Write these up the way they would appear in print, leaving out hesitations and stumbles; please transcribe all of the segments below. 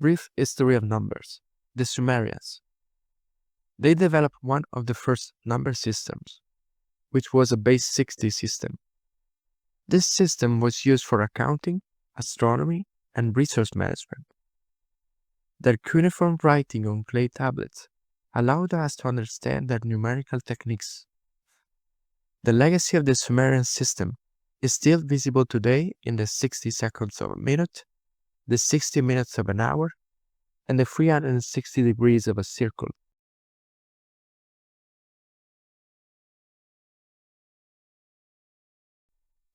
Brief history of numbers. The Sumerians. They developed one of the first number systems, which was a base 60 system. This system was used for accounting, astronomy, and resource management. Their cuneiform writing on clay tablets allowed us to understand their numerical techniques. The legacy of the Sumerian system is still visible today in the 60 seconds of a minute, the 60 minutes of an hour, and the 360 degrees of a circle.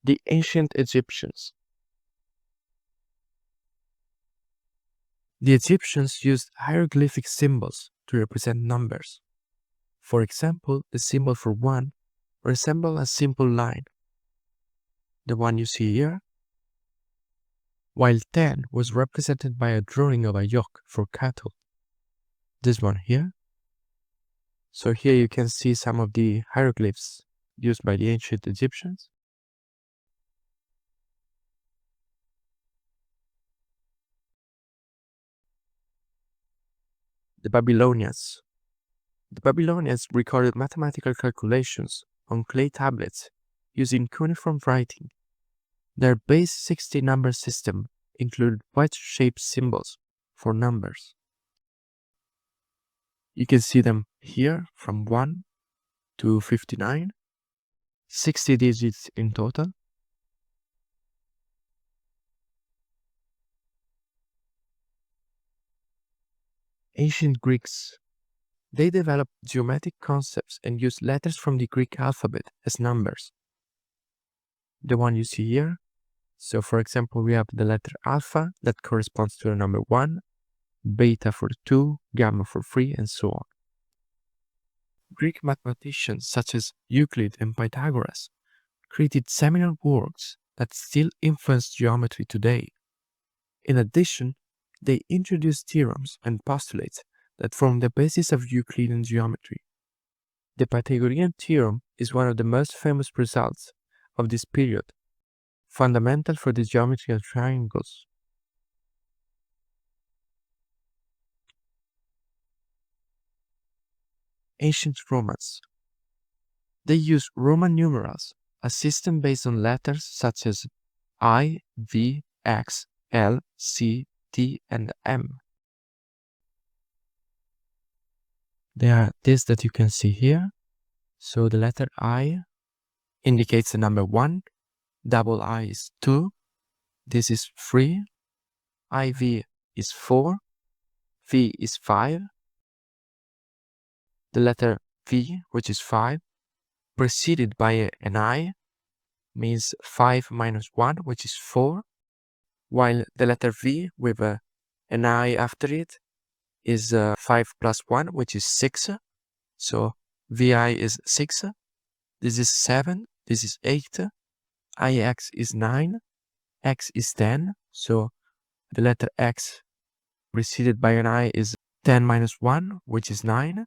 The ancient Egyptians. The Egyptians used hieroglyphic symbols to represent numbers. For example, the symbol for 1 resembles a simple line, the one you see here, while 10 was represented by a drawing of a yoke for cattle, this one here. So here you can see some of the hieroglyphs used by the ancient Egyptians. The Babylonians. The Babylonians recorded mathematical calculations on clay tablets using cuneiform writing. Their base 60 number system included wedge-shaped symbols for numbers. You can see them here from 1 to 59, 60 digits in total. Ancient Greeks. They developed geometric concepts and used letters from the Greek alphabet as numbers. The one you see here. So for example, we have the letter alpha that corresponds to the number 1, beta for 2, gamma for 3, and so on. Greek mathematicians such as Euclid and Pythagoras created seminal works that still influence geometry today. In addition, they introduced theorems and postulates that form the basis of Euclidean geometry. The Pythagorean theorem is one of the most famous results of this period, fundamental for the geometry of triangles. Ancient Romans. They used Roman numerals, a system based on letters such as I, V, X, L, C, T, and M. There are this that you can see here. So the letter I indicates the number 1, double I is 2, this is 3, IV is 4, V is 5. The letter V, which is 5, preceded by an I, means 5 minus 1, which is 4, while the letter V with an I after it is 5 plus 1, which is 6. So VI is 6, this is 7, this is 8, IX is 9, X is 10, so the letter X preceded by an I is 10 minus 1, which is 9.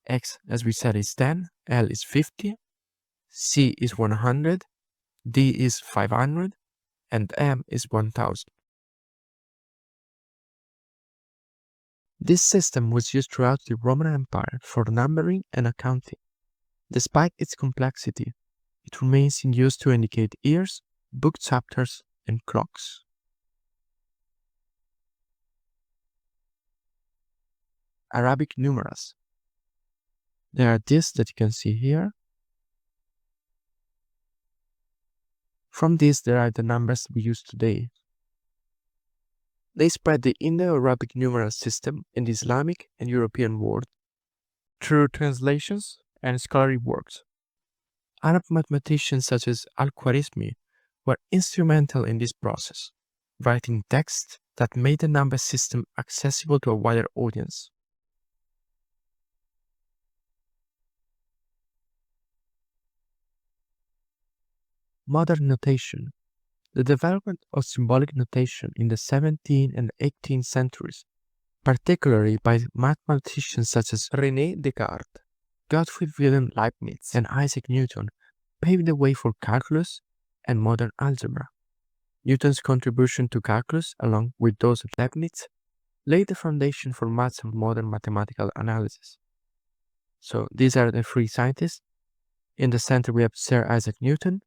X, as we said, is 10, L is 50, C is 100, D is 500, and M is 1000. This system was used throughout the Roman Empire for numbering and accounting. Despite its complexity, it remains in use to indicate years, book chapters, and clocks. Arabic numerals. There are these that you can see here. From these, there are the numbers we use today. They spread the Indo-Arabic numeral system in the Islamic and European world through translations and scholarly works. Arab mathematicians such as Al-Khwarizmi were instrumental in this process, writing texts that made the number system accessible to a wider audience. Modern notation. The development of symbolic notation in the 17th and 18th centuries, particularly by mathematicians such as René Descartes, Gottfried Wilhelm Leibniz, and Isaac Newton, paved the way for calculus and modern algebra. Newton's contribution to calculus, along with those of Leibniz, laid the foundation for much of modern mathematical analysis. So these are the three scientists. In the center we have Sir Isaac Newton,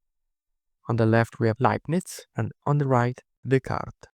on the left we have Leibniz, and on the right Descartes.